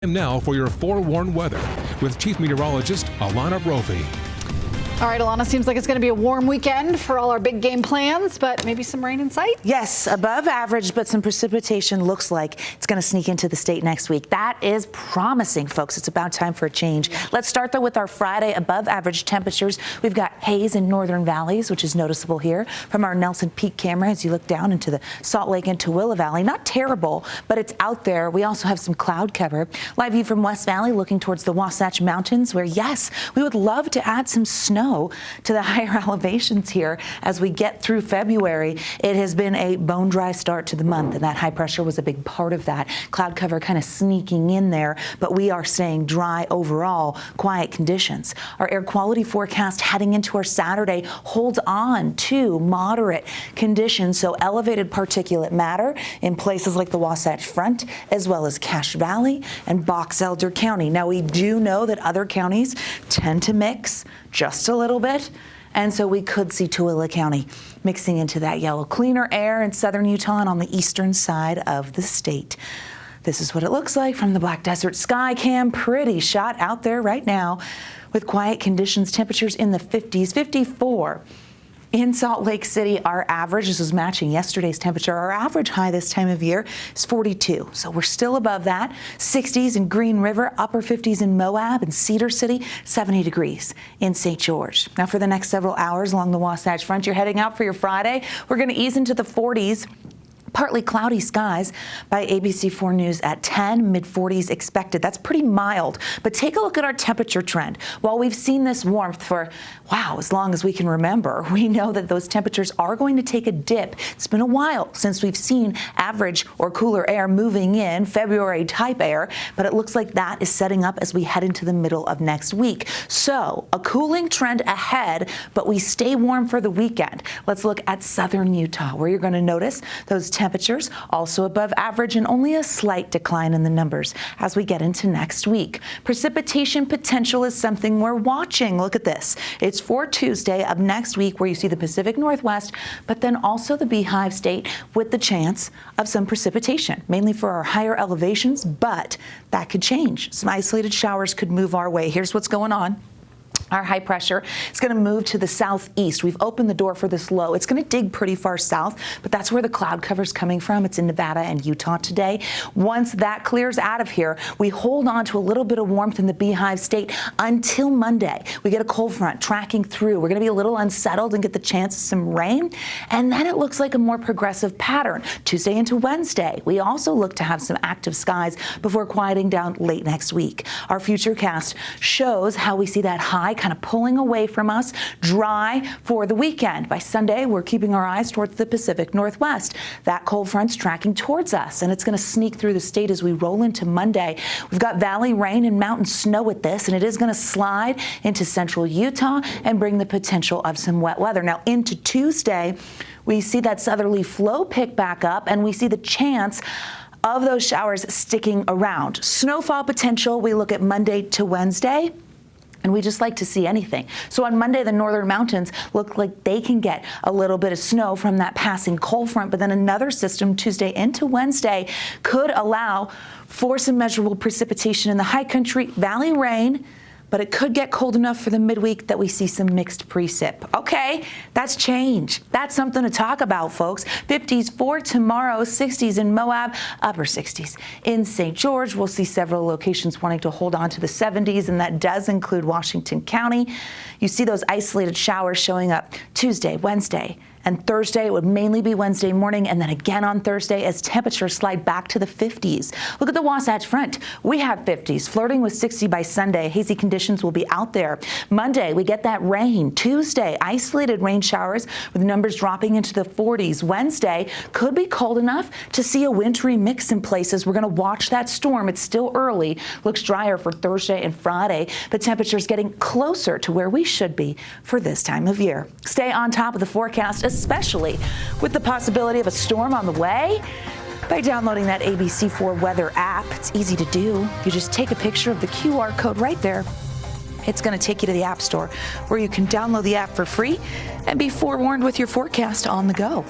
Time now for your forewarned weather with Chief Meteorologist Alana Brophy. All right, Alana, seems like it's going to be a warm weekend for all our big game plans, but maybe some rain in sight? Yes, above average, but some precipitation looks like it's going to sneak into the state next week. That is promising, folks. It's about time for a change. Let's start, though, with our Friday above average temperatures. We've got haze in northern valleys, which is noticeable here from our Nelson Peak camera as you look down into the Salt Lake and Tooele Valley. Not terrible, but it's out there. We also have some cloud cover. Live view from West Valley looking towards the Wasatch Mountains, where, yes, we would love to add some snow to the higher elevations here as we get through February. It has been a bone dry start to the month, and that high pressure was a big part of that. Cloud cover kind of sneaking in there, but we are staying dry overall, quiet conditions. Our air quality forecast heading into our Saturday holds on to moderate conditions, so elevated particulate matter in places like the Wasatch Front, as well as Cache Valley and Box Elder County. Now, we do know that other counties tend to mix just a little bit, and so we could see Tooele County mixing into that yellow. Cleaner air in southern Utah and on the eastern side of the state. This is what it looks like from the Black Desert Sky Cam. Pretty shot out there right now with quiet conditions, temperatures in the 50s, 54. In Salt Lake City, our average, this is matching yesterday's temperature, our average high this time of year is 42. So we're still above that. 60s in Green River, upper 50s in Moab and Cedar City, 70 degrees in St. George. Now for the next several hours along the Wasatch Front, you're heading out for your Friday. We're going to ease into the 40s. Partly cloudy skies by ABC4 News at 10, mid-40s expected. That's pretty mild, but take a look at our temperature trend. While we've seen this warmth for, wow, as long as we can remember, we know that those temperatures are going to take a dip. It's been a while since we've seen average or cooler air moving in, February type air, but it looks like that is setting up as we head into the middle of next week. So a cooling trend ahead, but we stay warm for the weekend. Let's look at southern Utah, where you're going to notice those temperatures also above average and only a slight decline in the numbers as we get into next week. Precipitation potential is something we're watching. Look at this. It's for Tuesday of next week, where you see the Pacific Northwest, but then also the Beehive State with the chance of some precipitation, mainly for our higher elevations, but that could change. Some isolated showers could move our way. Here's what's going on. Our high pressure is going to move to the southeast. We've opened the door for this low. It's going to dig pretty far south, but that's where the cloud cover is coming from. It's in Nevada and Utah today. Once that clears out of here, we hold on to a little bit of warmth in the Beehive State until Monday. We get a cold front tracking through. We're going to be a little unsettled and get the chance of some rain, and then it looks like a more progressive pattern. Tuesday into Wednesday, we also look to have some active skies before quieting down late next week. Our futurecast shows how we see that high kind of pulling away from us, dry for the weekend. By Sunday, we're keeping our eyes towards the Pacific Northwest. That cold front's tracking towards us, and it's going to sneak through the state as we roll into Monday. We've got valley rain and mountain snow with this, and it is going to slide into central Utah and bring the potential of some wet weather. Now into Tuesday, we see that southerly flow pick back up, and we see the chance of those showers sticking around. Snowfall potential, we look at Monday to Wednesday, and we just like to see anything. So on Monday, the northern mountains look like they can get a little bit of snow from that passing cold front, but then another system Tuesday into Wednesday could allow for some measurable precipitation in the high country, valley rain, but it could get cold enough for the midweek that we see some mixed precip. Okay, that's change. That's something to talk about, folks. 50s for tomorrow, 60s in Moab, upper 60s. In St. George, we'll see several locations wanting to hold on to the 70s, and that does include Washington County. You see those isolated showers showing up Tuesday, Wednesday, and Thursday. It would mainly be Wednesday morning, and then again on Thursday as temperatures slide back to the 50s. Look at the Wasatch Front. We have 50s, flirting with 60 by Sunday. Hazy conditions will be out there. Monday, we get that rain. Tuesday, isolated rain showers with numbers dropping into the 40s. Wednesday could be cold enough to see a wintry mix in places. We're going to watch that storm. It's still early. Looks drier for Thursday and Friday, but temperatures getting closer to where we should be for this time of year. Stay on top of the forecast, especially with the possibility of a storm on the way, by downloading that ABC4 weather app. It's easy to do. You just take a picture of the QR code right there. It's going to take you to the App Store, where you can download the app for free and be forewarned with your forecast on the go.